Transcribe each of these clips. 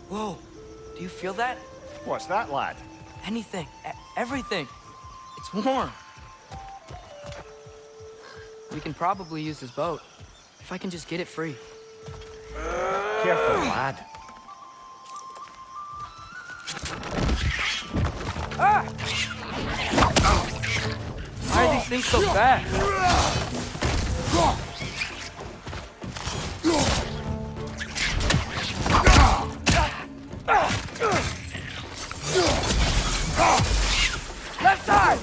Whoa, do you feel that? What's that, lad? Anything, everything. It's warm. We can probably use this boat, if I can just get it free. Careful, lad. Ah! Why are these things so fast? Left side!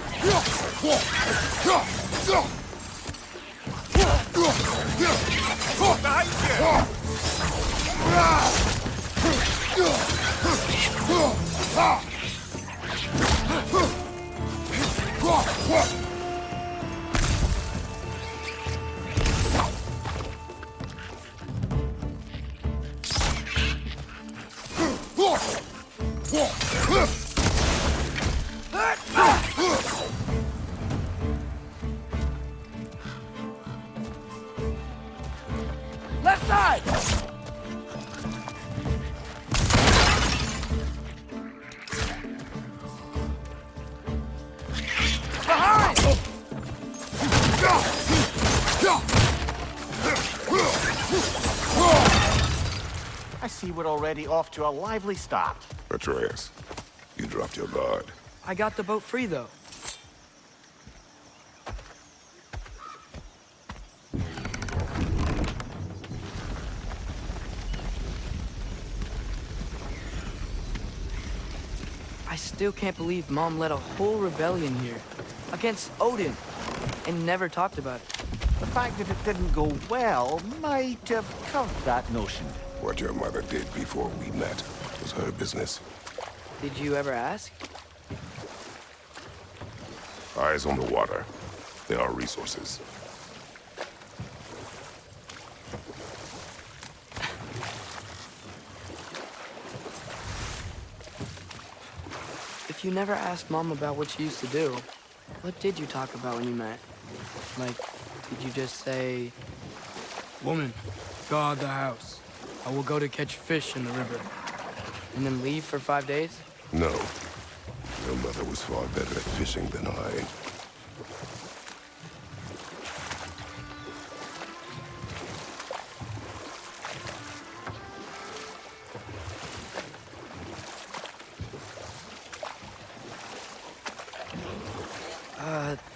Behind you! Left side! Behind! I see we're already off to a lively start. Atreus, you dropped your guard. I got the boat free, though. I still can't believe Mom led a whole rebellion here against Odin and never talked about it. The fact that it didn't go well might have curved that notion. What your mother did before we met was her business. Did you ever ask? Eyes on the water. There are resources. If you never asked Mom about what she used to do, what did you talk about when you met? Like, did you just say, "Woman, guard the house. I will go to catch fish in the river," and then leave for 5 days? No. Your mother was far better at fishing than I.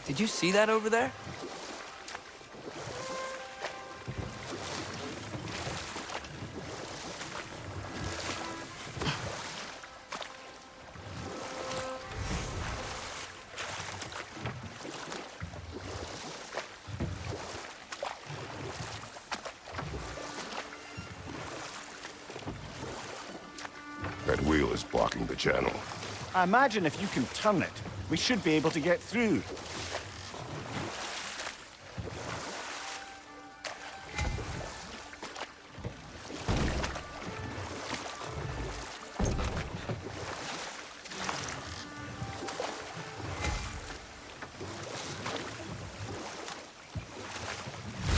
Did you see that over there? That wheel is blocking the channel. I imagine if you can turn it, we should be able to get through.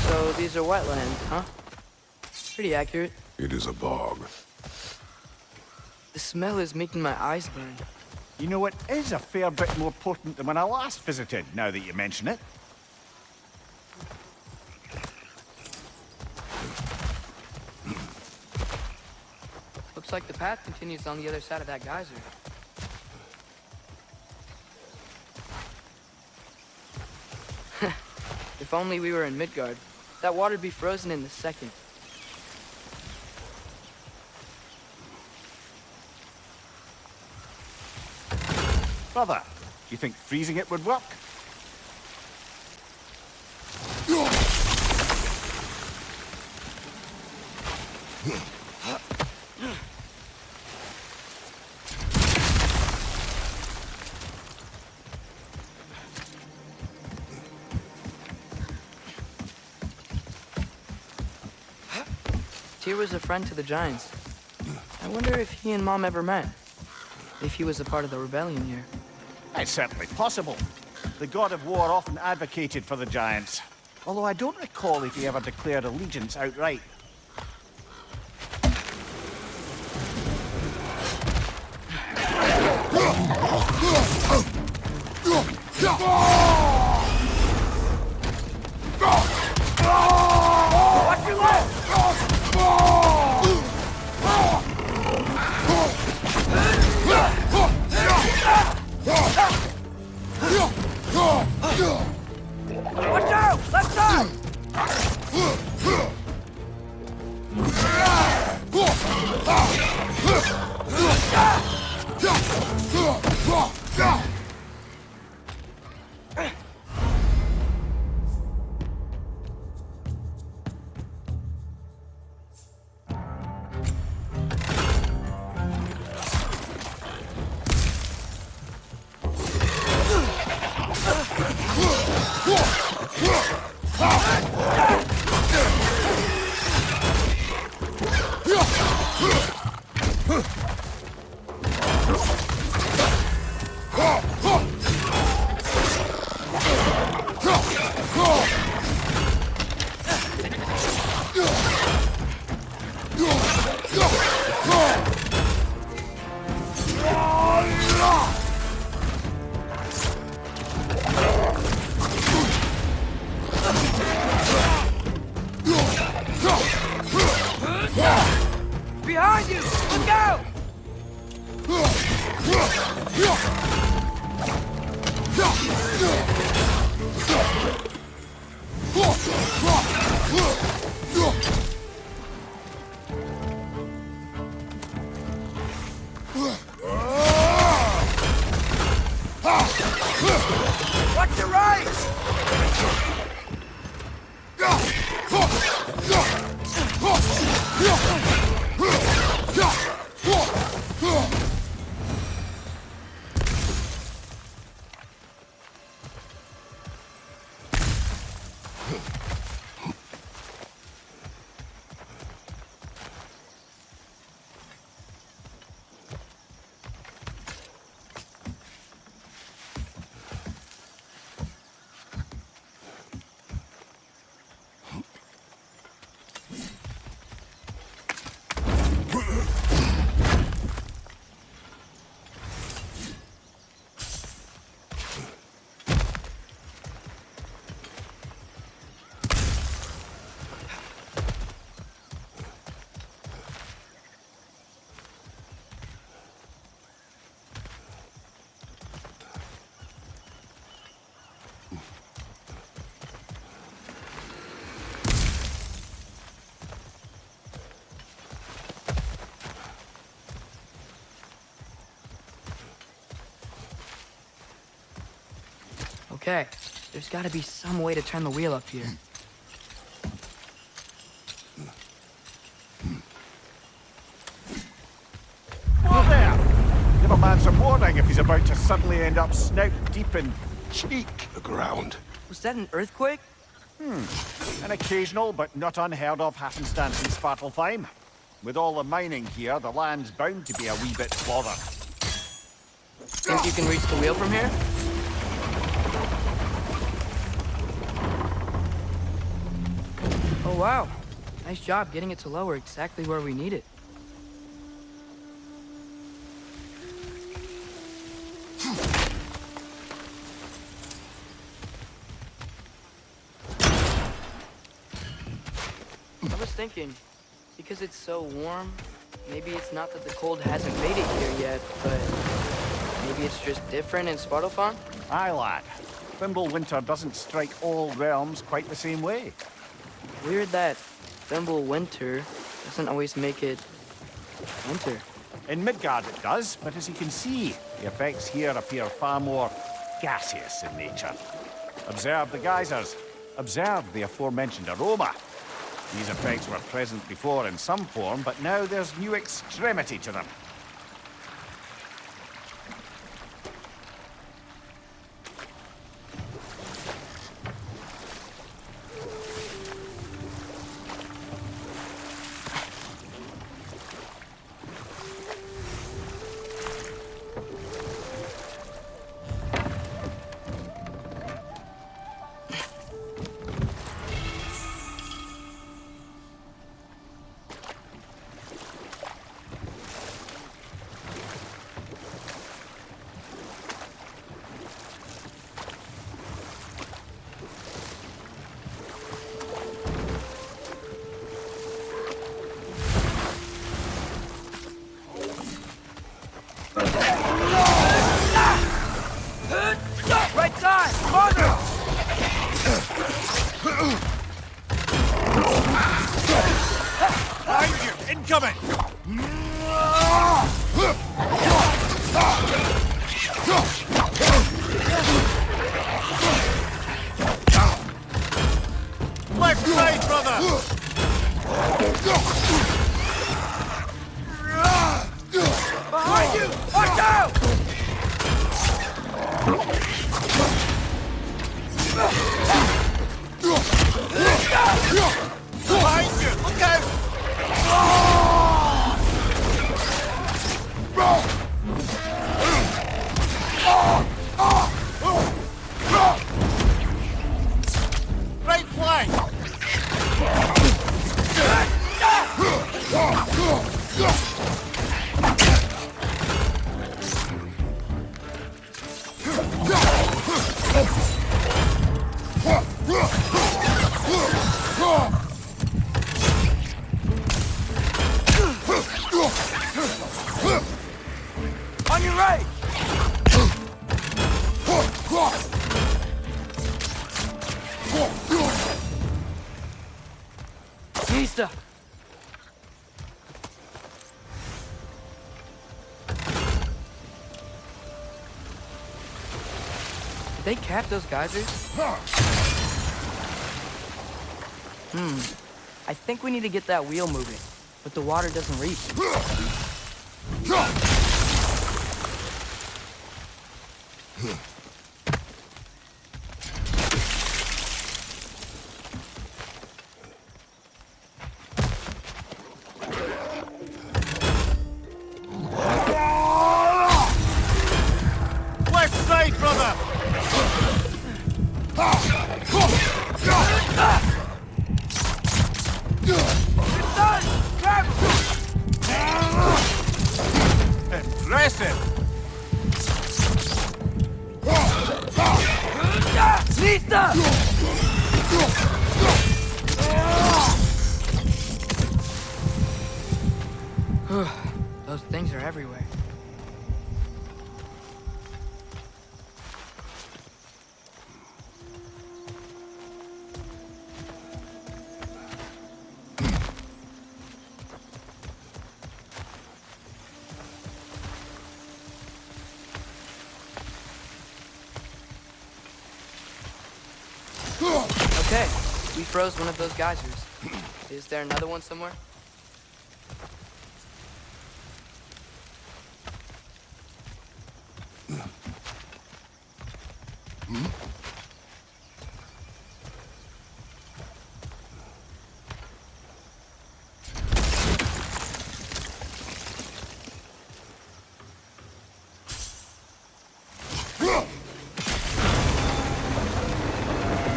So these are wetlands, huh? Pretty accurate. It is a bog. The smell is making my eyes burn. You know, it is a fair bit more potent than when I last visited, now that you mention it. Looks like the path continues on the other side of that geyser. If only we were in Midgard. That water'd be frozen in a second. Brother, do you think freezing it would work? Tyr was a friend to the Giants. I wonder if he and Mom ever met. If he was a part of the rebellion here. It's certainly possible. The god of war often advocated for the Giants. Although I don't recall if he ever declared allegiance outright. Watch your left! Watch out! Left side! Behind you! Look out! Watch your right! Okay, there's gotta be some way to turn the wheel up here. Whoa there! Give a man some warning if he's about to suddenly end up snout deep in cheek. The ground. Was that an earthquake? An occasional but not unheard of happenstance in Svartalfheim. With all the mining here, the land's bound to be a wee bit bothered. Think you can reach the wheel from here? Oh wow, nice job getting it to lower exactly where we need it. I was thinking, because it's so warm, maybe it's not that the cold hasn't made it here yet, but maybe it's just different in Svartalfheim? Aye, lad. Thimble winter doesn't strike all realms quite the same way. Weird that Thimble winter doesn't always make it winter. In Midgard it does, but as you can see, the effects here appear far more gaseous in nature. Observe the geysers. Observe the aforementioned aroma. These effects were present before in some form, but now there's new extremity to them. Did they cap those geysers? I think we need to get that wheel moving, but the water doesn't reach. Left side, brother! Impressive! Lista! Those things are everywhere. Okay, we froze one of those geysers. Is there another one somewhere?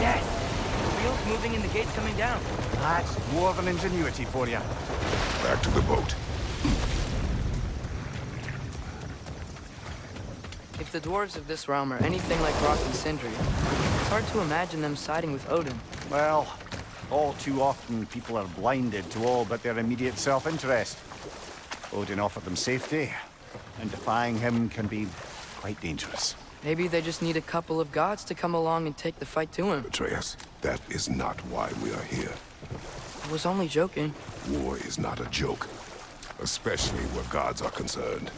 Yes! The wheel's moving and the gate's coming down. That's dwarven ingenuity for you. Back to the boat. If the dwarves of this realm are anything like Rock and Sindri, it's hard to imagine them siding with Odin. Well, all too often people are blinded to all but their immediate self-interest. Odin offered them safety, and defying him can be quite dangerous. Maybe they just need a couple of gods to come along and take the fight to him. Atreus, that is not why we are here. I was only joking. War is not a joke, especially where gods are concerned.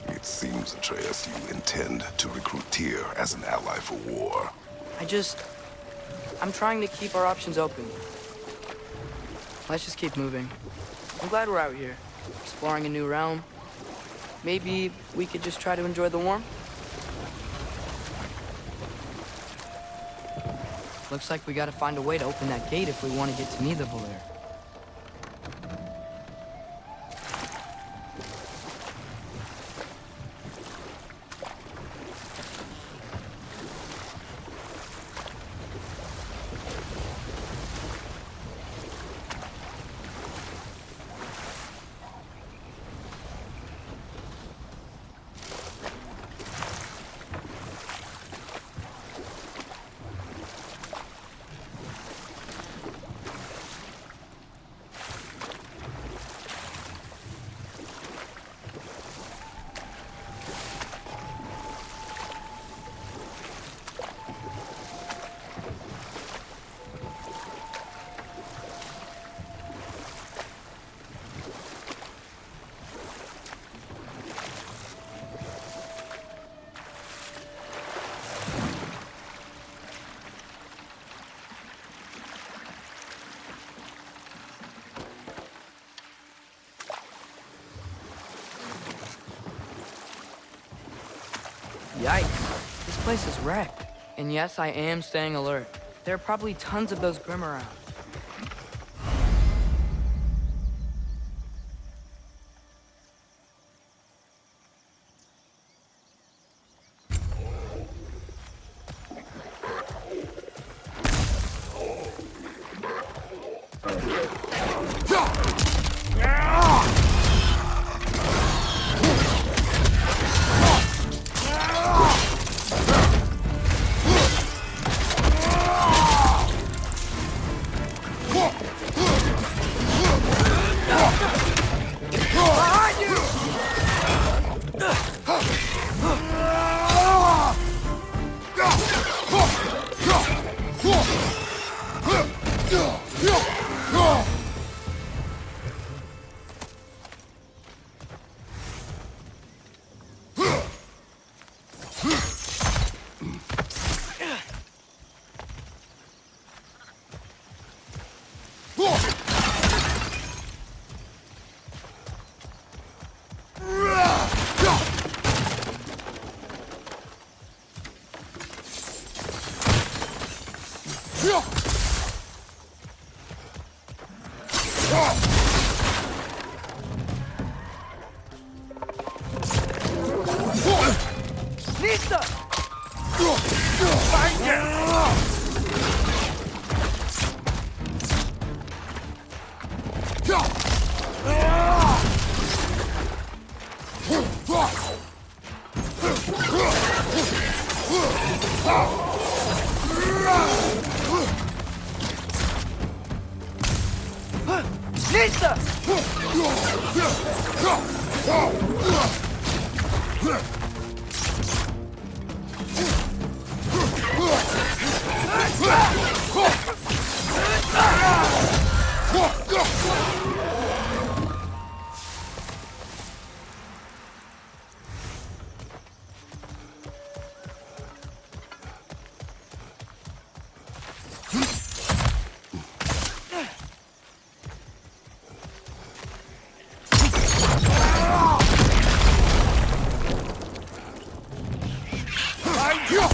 It seems, Atreus, you intend to recruit Tyr as an ally for war. I'm trying to keep our options open. Let's just keep moving. I'm glad we're out here, exploring a new realm. Maybe we could just try to enjoy the warmth? Looks like we gotta find a way to open that gate if we want to get to Nidavellir. Yikes. This place is wrecked. And yes, I am staying alert. There are probably tons of those Grim around.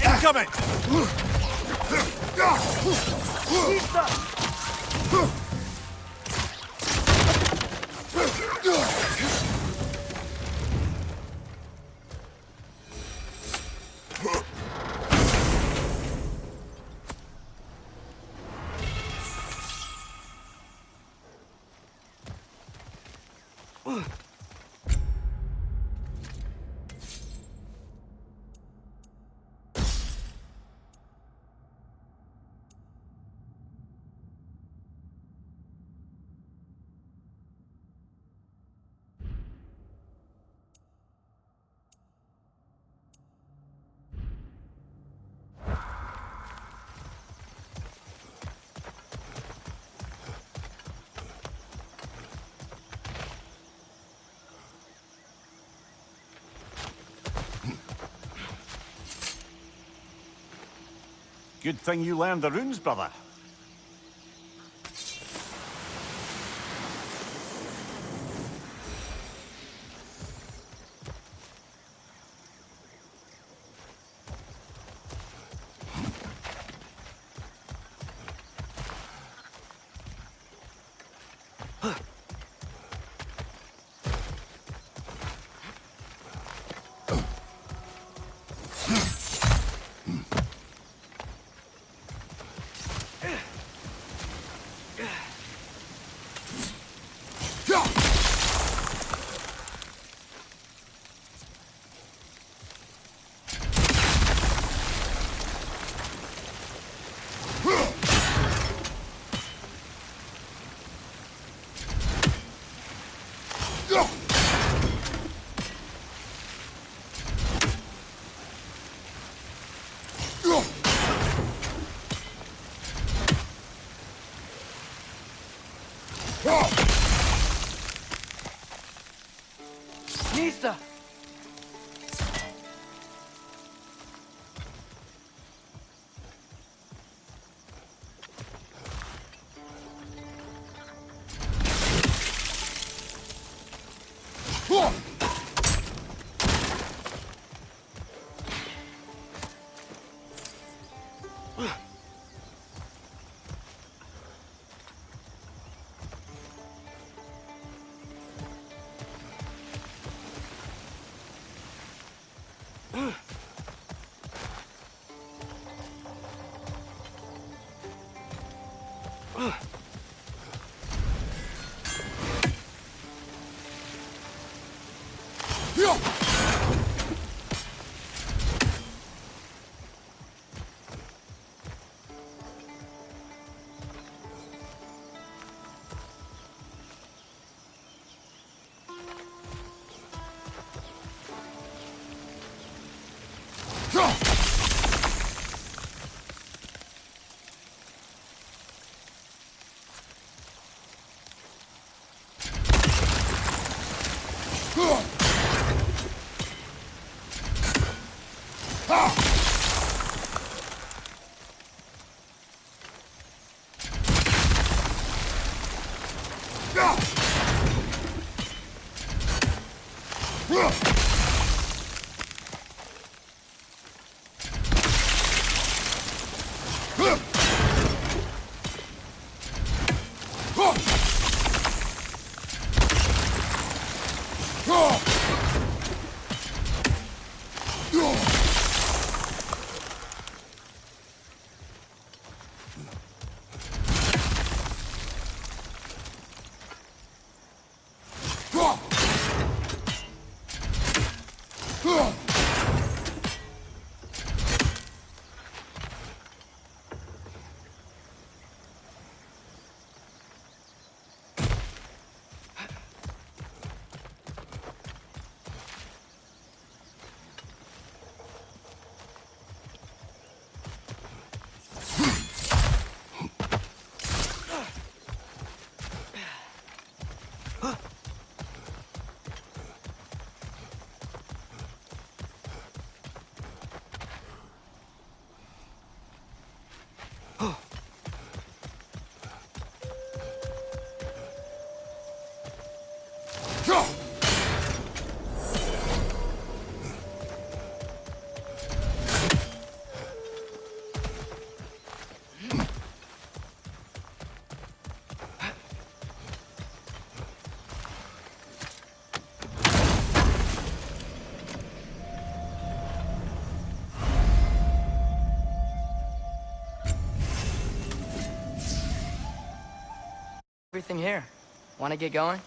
Incoming! Good thing you learned the runes, brother. Nista! Everything here. Want to get going?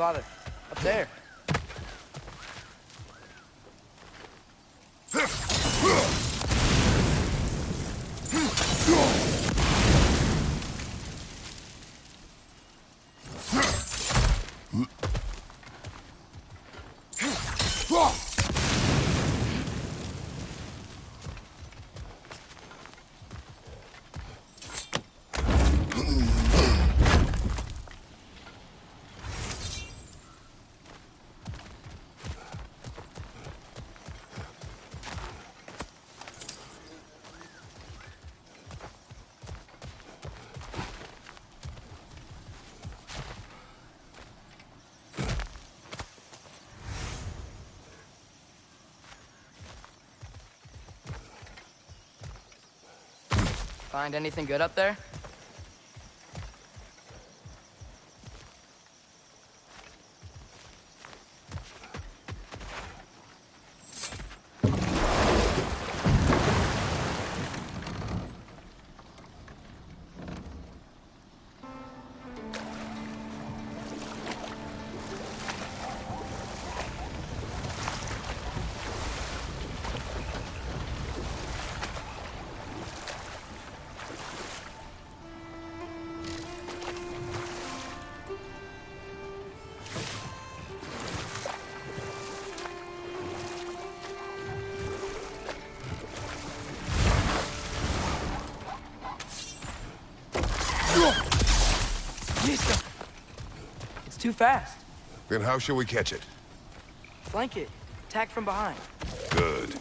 Father, up there. Find anything good up there? too fast. Then how shall we catch it? Flank it. Attack from behind. Good.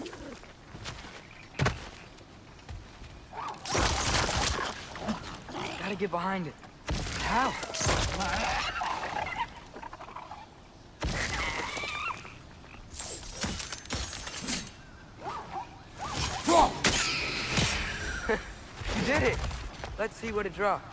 Gotta get behind it. How? You did it! Let's see what it dropped.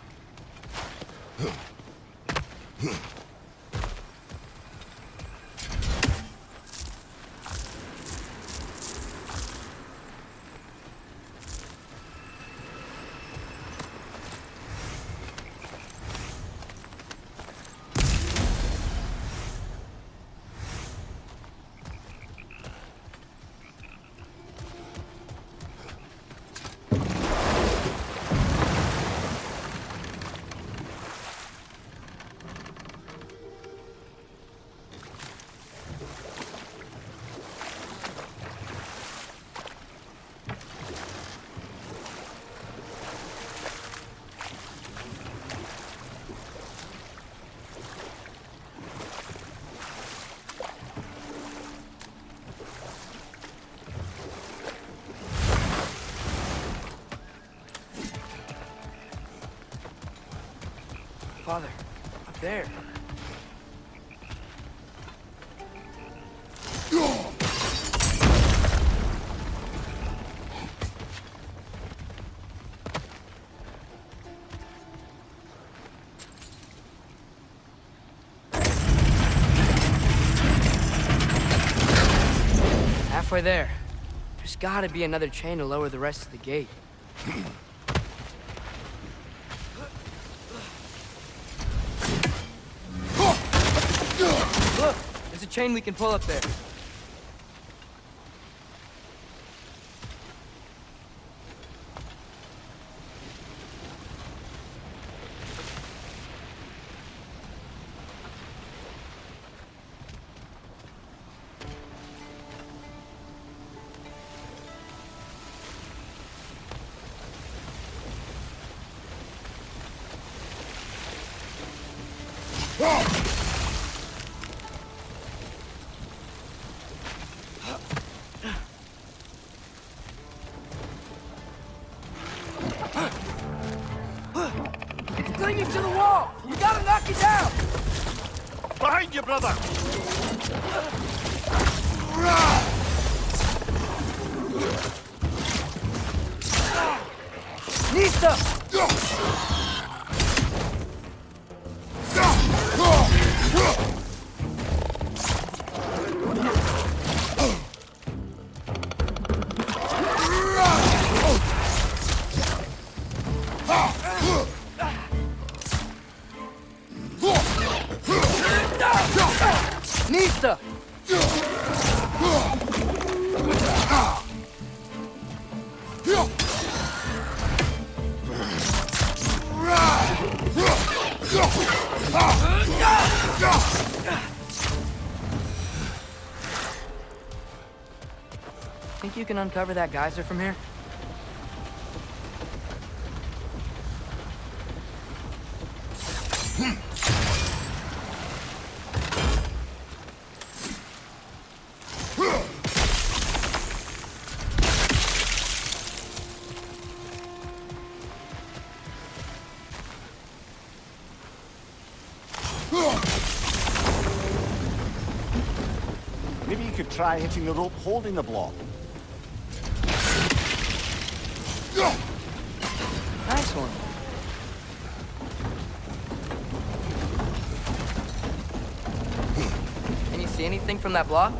Father, up there. Halfway there. There's gotta be another chain to lower the rest of the gate. Look! There's a chain we can pull up there. It's clinging to the wall! You gotta knock it down! Behind you, brother! Nista! Nista! Think you can uncover that geyser from here? Maybe you could try hitting the rope holding the block. Nice one. Can you see anything from that block?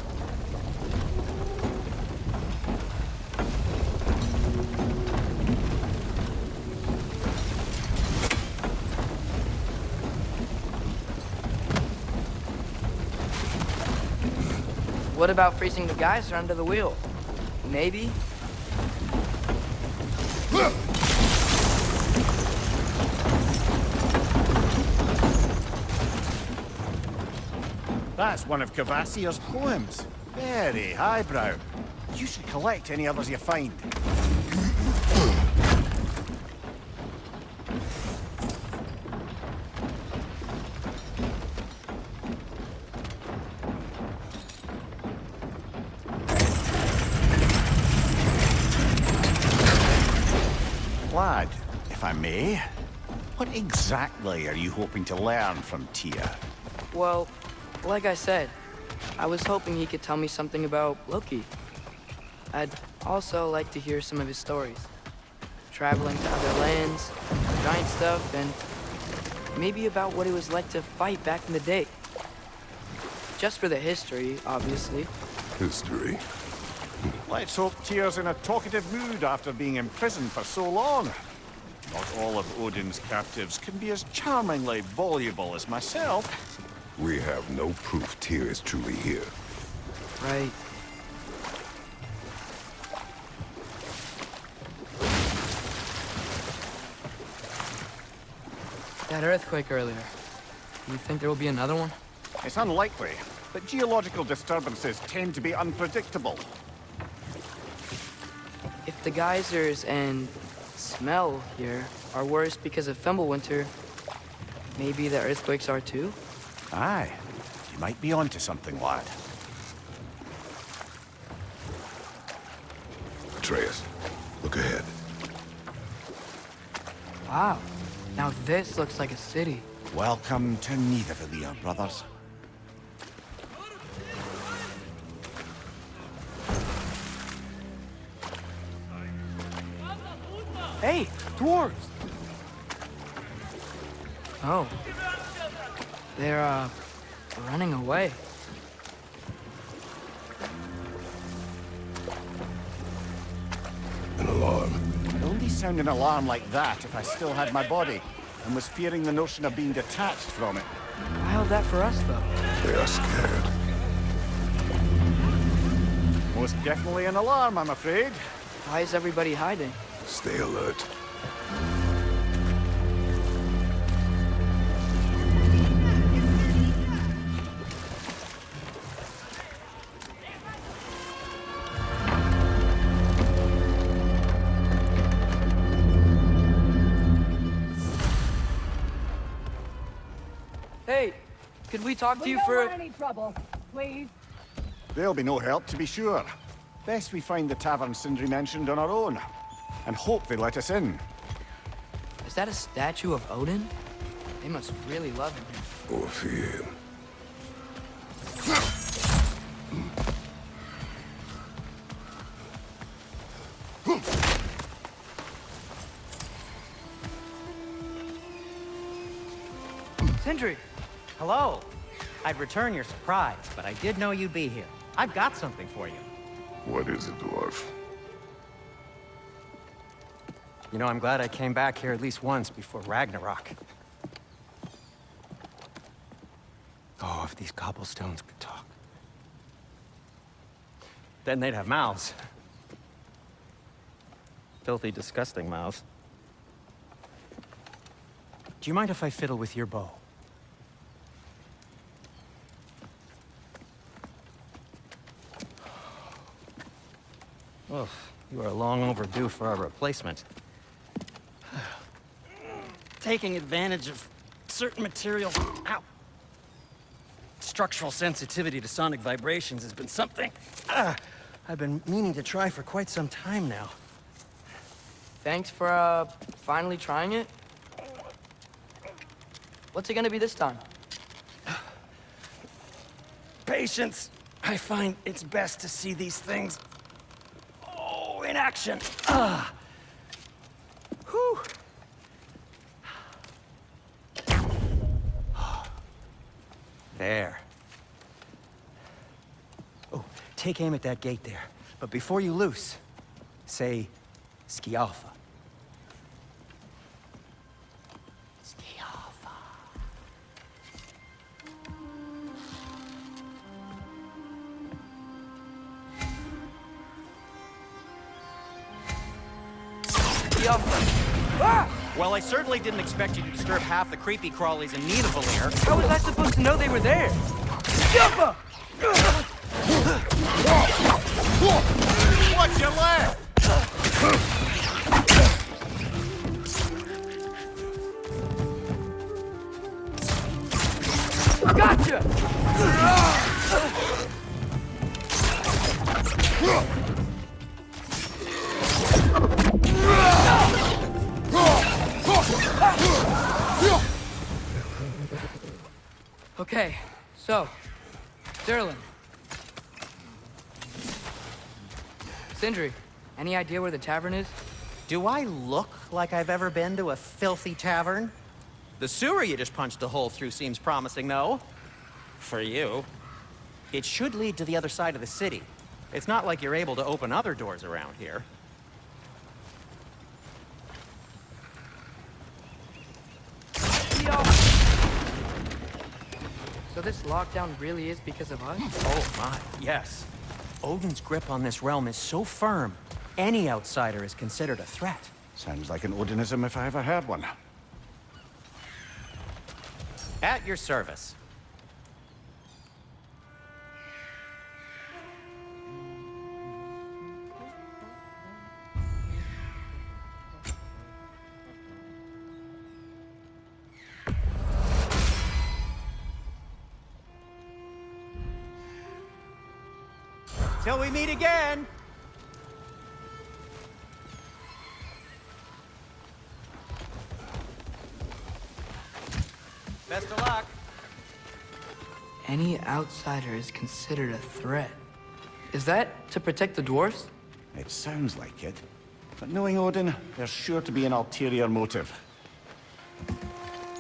What about freezing the geyser under the wheel? Maybe? That's one of Cavassier's poems. Very highbrow. You should collect any others you find. may. What exactly are you hoping to learn from Tyr? Well, like I said, I was hoping he could tell me something about Loki. I'd also like to hear some of his stories. Traveling to other lands, giant stuff, and maybe about what it was like to fight back in the day. Just for the history, obviously. History. Let's hope Tyr's in a talkative mood after being imprisoned for so long. Not all of Odin's captives can be as charmingly voluble as myself. We have no proof Tyr is truly here. Right. That earthquake earlier. Do you think there will be another one? It's unlikely, but geological disturbances tend to be unpredictable. If the geysers and smell here are worse because of Fimbulwinter, maybe the earthquakes are too? Aye, you might be onto something, lad. Atreus, look ahead. Wow. Now this looks like a city. Welcome to Nidavellir, brothers. Hey, dwarves! Oh. They're, running away. An alarm. I'd only sound an alarm like that if I still had my body, and was fearing the notion of being detached from it. Why held that for us, though? They are scared. Most definitely an alarm, I'm afraid. Why is everybody hiding? Stay alert. Hey, could we talk to We you don't for... want any trouble, please. There'll be no help, to be sure. Best we find the tavern Sindri mentioned on our own, and hope they let us in. Is that a statue of Odin? They must really love him. Or fear him. Sindri! Hello. I'd return your surprise, but I did know you'd be here. I've got something for you. What is it, dwarf? You know, I'm glad I came back here at least once before Ragnarok. Oh, if these cobblestones could talk. Then they'd have mouths. Filthy, disgusting mouths. Do you mind if I fiddle with your bow? Oh, you are long overdue for a replacement. Taking advantage of certain materials. Ow! Structural sensitivity to sonic vibrations has been something I've been meaning to try for quite some time now. Thanks for, finally trying it. What's it gonna be this time? Patience. I find it's best to see these things in action. Whew. There. Oh, take aim at that gate there. But before you loose, say Skialfa. Skialfa. Well, I certainly didn't expect you to disturb half the creepy crawlies in Nidavellir. How was I supposed to know they were there? Jumpa! Watch your left! Gotcha! Okay, so, Sterling. Sindri, any idea where the tavern is? Do I look like I've ever been to a filthy tavern? The sewer you just punched a hole through seems promising, though. For you. It should lead to the other side of the city. It's not like you're able to open other doors around here. So this lockdown really is because of us? Oh my, yes. Odin's grip on this realm is so firm, any outsider is considered a threat. Sounds like an Odinism if I ever heard one. At your service. Till we meet again! Best of luck. Any outsider is considered a threat. Is that to protect the dwarves? It sounds like it. But knowing Odin, there's sure to be an ulterior motive.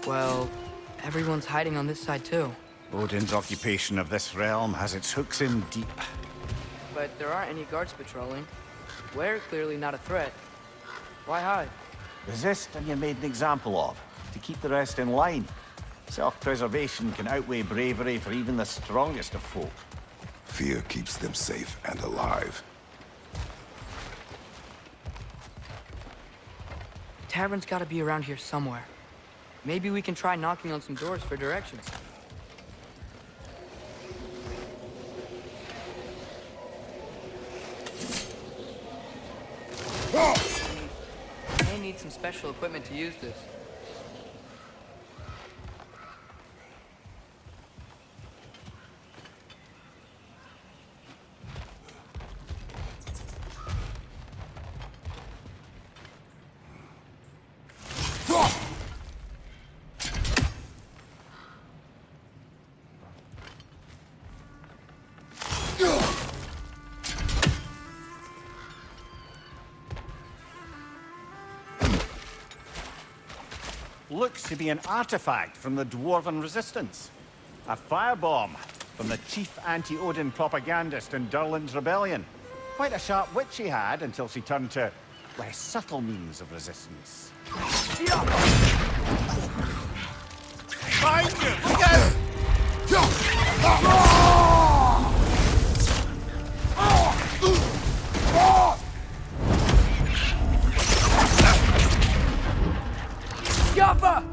Well, everyone's hiding on this side too. Odin's occupation of this realm has its hooks in deep. But there aren't any guards patrolling. We're clearly not a threat. Why hide? Resist and you're made an example of, to keep the rest in line. Self-preservation can outweigh bravery for even the strongest of folk. Fear keeps them safe and alive. Tavern's gotta be around here somewhere. Maybe we can try knocking on some doors for directions. I may need some special equipment to use this. Looks to be an artifact from the Dwarven Resistance. A firebomb from the chief anti-Odin propagandist in Durlin's rebellion. Quite a sharp wit she had until she turned to less subtle means of resistance. Behind you! Look out! Yaffa!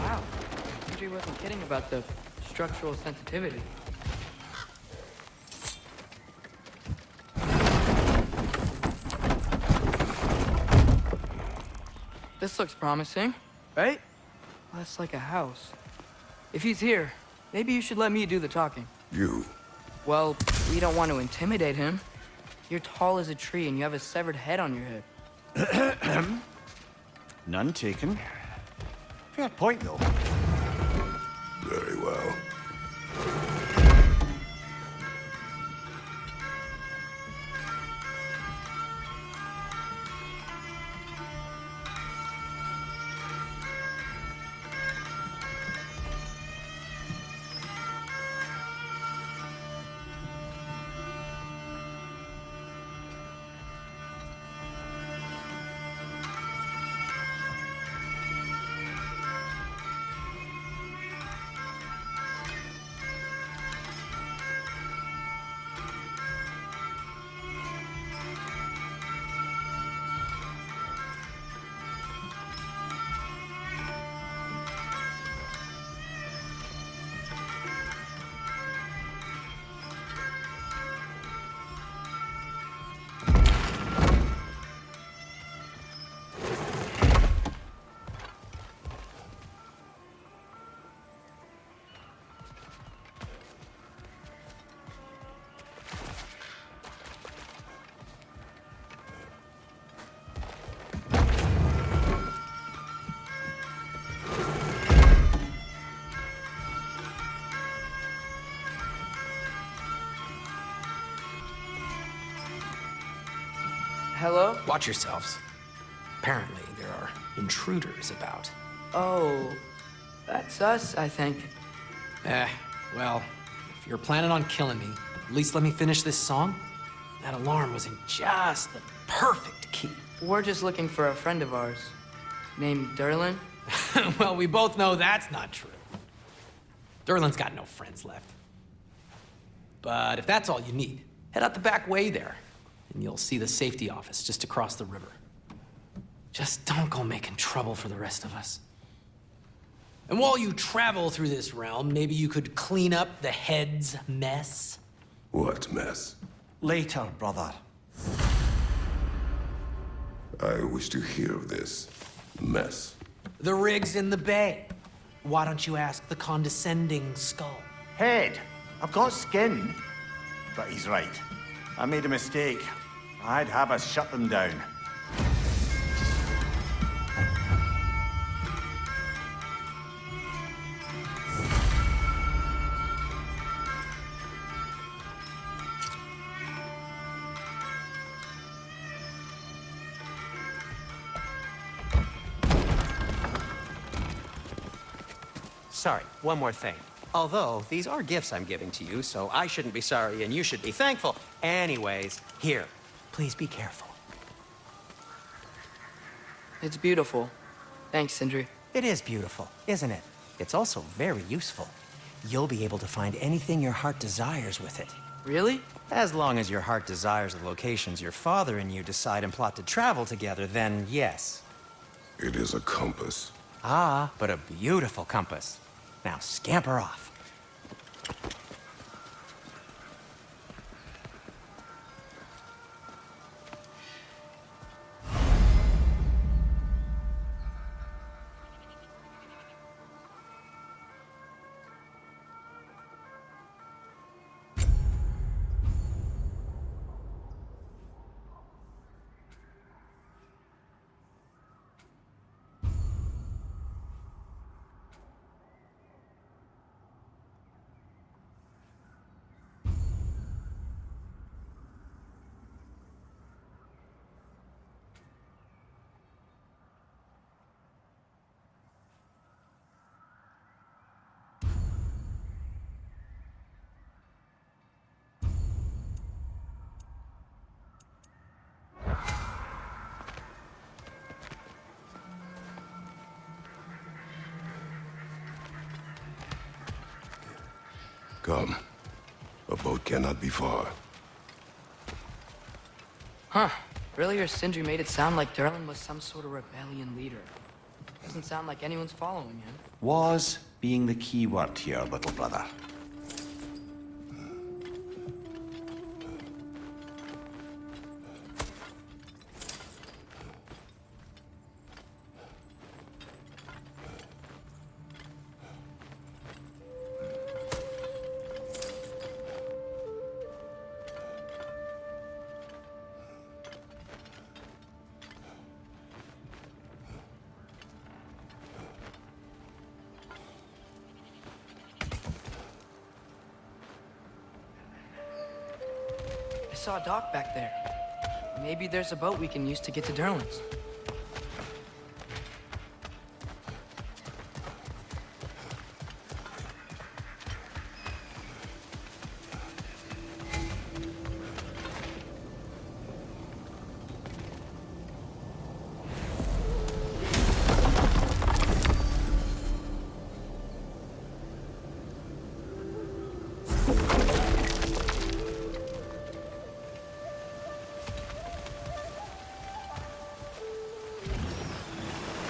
Wow, Sindri wasn't kidding about the structural sensitivity. This looks promising, right? Less like a house. If he's here, maybe you should let me do the talking. You. Well, we don't want to intimidate him. You're tall as a tree and you have a severed head on your head. None taken. Fair point, though. Very well. Watch yourselves. Apparently, there are intruders about. Oh, that's us, I think. Well, if you're planning on killing me, at least let me finish this song. That alarm was in just the perfect key. We're just looking for a friend of ours named Derlin. Well, we both know that's not true. Derlin's got no friends left. But if that's all you need, head out the back way there, and you'll see the safety office just across the river. Just don't go making trouble for the rest of us. And while you travel through this realm, maybe you could clean up the head's mess? What mess? Later, brother. I wish to hear of this mess. The rig's in the bay. Why don't you ask the condescending skull? Head, I've got skin. But he's right. I made a mistake. I'd have us shut them down. Sorry, one more thing. Although, these are gifts I'm giving to you, so I shouldn't be sorry and you should be thankful. Anyways, here, please be careful. It's beautiful. Thanks, Sindri. It is beautiful, isn't it? It's also very useful. You'll be able to find anything your heart desires with it. Really? As long as your heart desires the locations your father and you decide and plot to travel together, then yes. It is a compass. Ah, but a beautiful compass. Now scamper off. Come. A boat cannot be far. Huh. Earlier, Sindri made it sound like Derlin was some sort of rebellion leader. Doesn't sound like anyone's following him. Was being the key word here, little brother. I saw a dock back there. Maybe there's a boat we can use to get to Derlin's.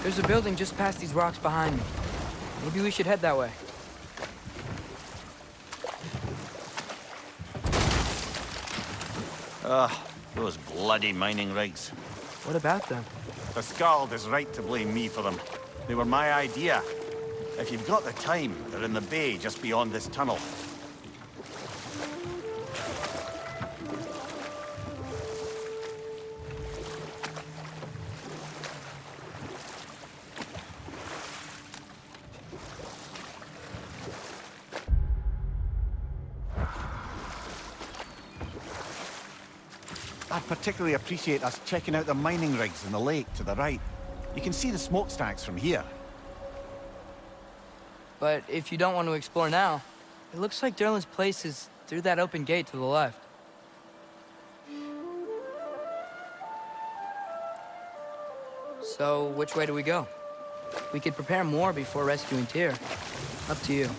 There's a building just past these rocks behind me. Maybe we should head that way. Those bloody mining rigs. What about them? The Skald is right to blame me for them. They were my idea. If you've got the time, they're in the bay just beyond this tunnel. I'd particularly appreciate us checking out the mining rigs in the lake to the right. You can see the smokestacks from here. But if you don't want to explore now, it looks like Derlin's place is through that open gate to the left. So, which way do we go? We could prepare more before rescuing Tyr. Up to you.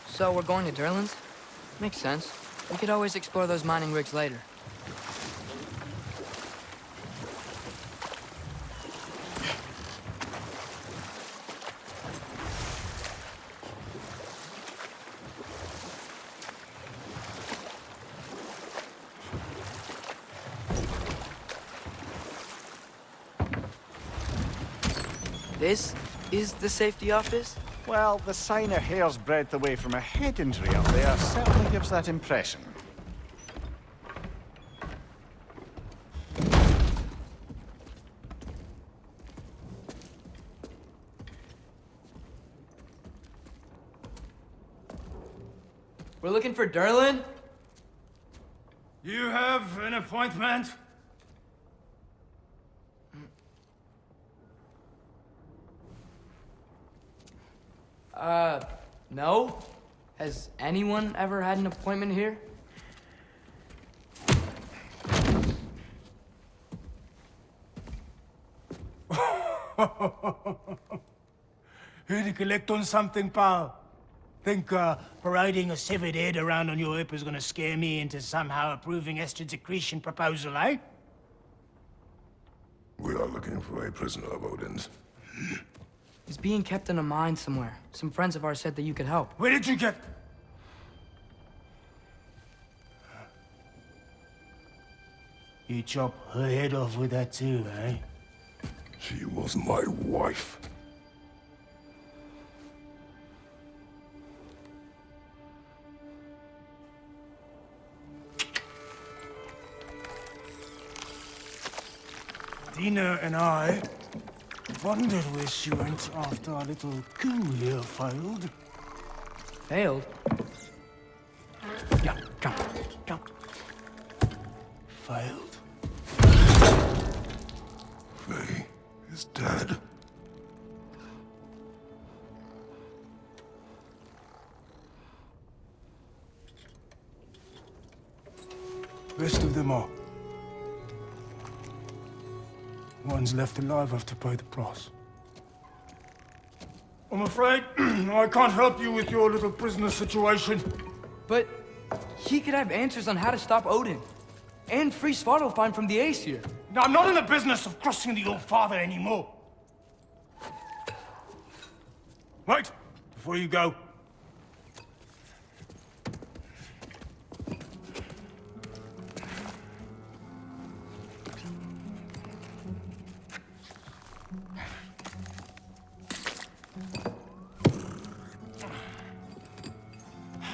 So we're going to Derlin's? Makes sense. We could always explore those mining rigs later. This is the safety office? Well, the sign a hair's breadth away from a head injury up there certainly gives that impression. We're looking for Derlin? You have an appointment? No? Has anyone ever had an appointment here? Here to collect on something, pal? Think parading a severed head around on your hip is gonna scare me into somehow approving Estrid's accretion proposal, eh? We are looking for a prisoner of Odin's. He's being kept in a mine somewhere. Some friends of ours said that you could help. Where did you get... You chop her head off with that too, eh? She was my wife. Dina and I wondered where she went after our little coup here failed. Failed? Yeah, jump. Failed. Faye is dead. Rest of them are. Ones left alive have to pay the price. I'm afraid I can't help you with your little prisoner situation. But he could have answers on how to stop Odin. And free Svartalfheim from the Aesir. Now, I'm not in the business of crossing the old father anymore. Wait, before you go.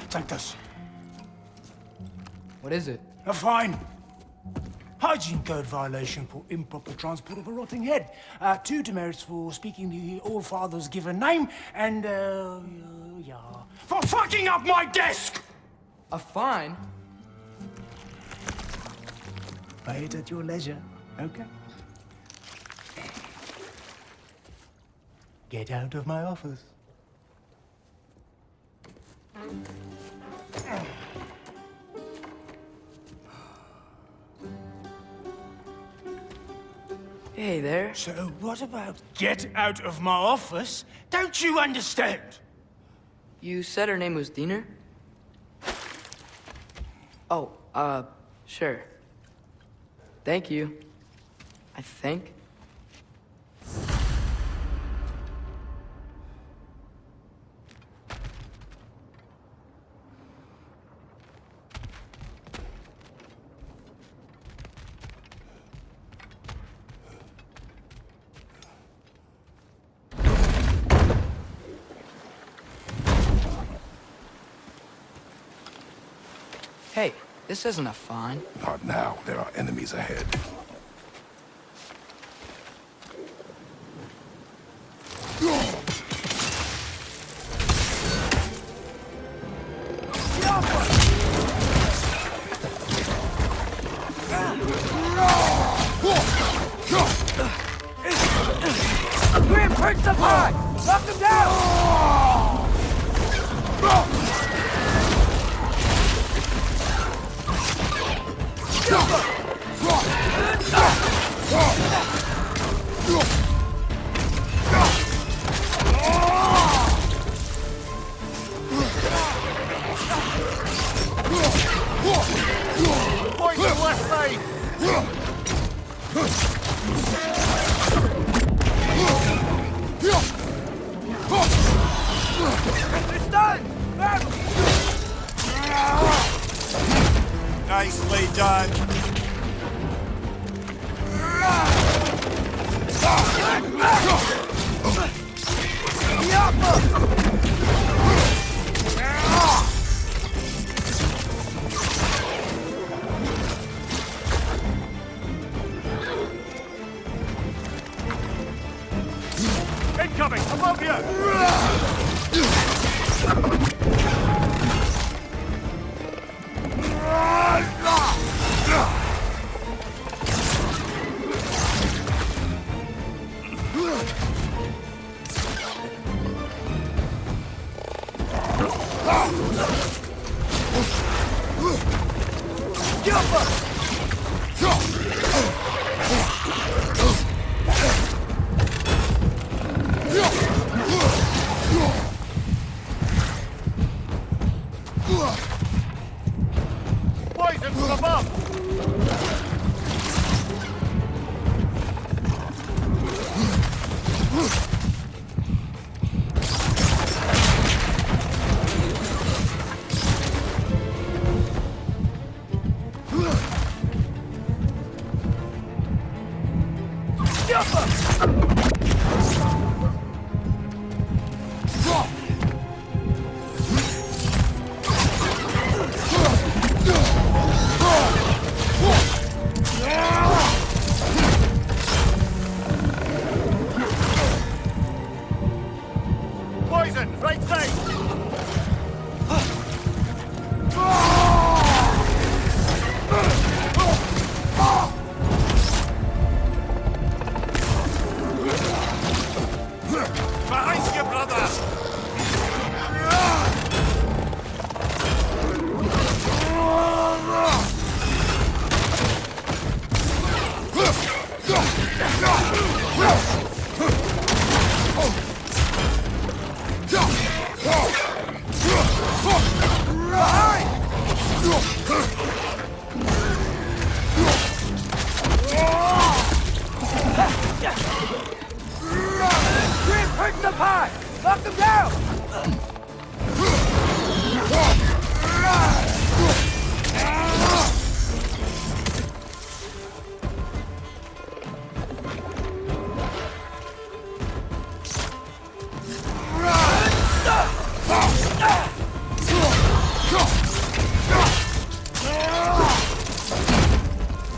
Take this. What is it? A fine. Hygiene code violation for improper transport of a rotting head. 2 demerits for speaking the All-Father's given name, and, yeah, for fucking up my desk! A fine? Pay it at your leisure, okay? Get out of my office. Hey there. So what about get out of my office? Don't you understand? You said her name was Diener? Oh, sure. Thank you. I think. Hey, This isn't a fine. Not now. There are enemies ahead. Grim, perch up high! Knock them down! Poison left side! It's done! Nicely done. Incoming! Above you! Poison from above! Poison, right side! Behind you, brother! Grim, perch up high! Knock them down!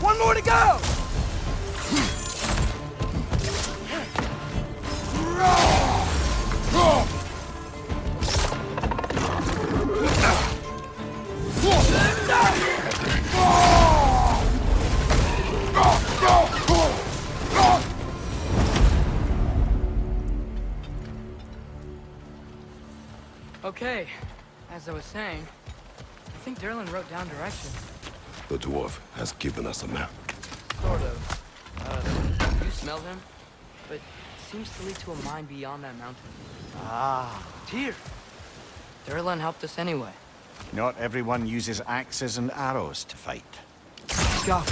One more to go! Okay, as I was saying, I think Derlin wrote down directions. The dwarf has given us a map. Sort of. You smell him? But it seems to lead to a mine beyond that mountain. Ah. Tyr! Derlin helped us anyway. Not everyone uses axes and arrows to fight. Go.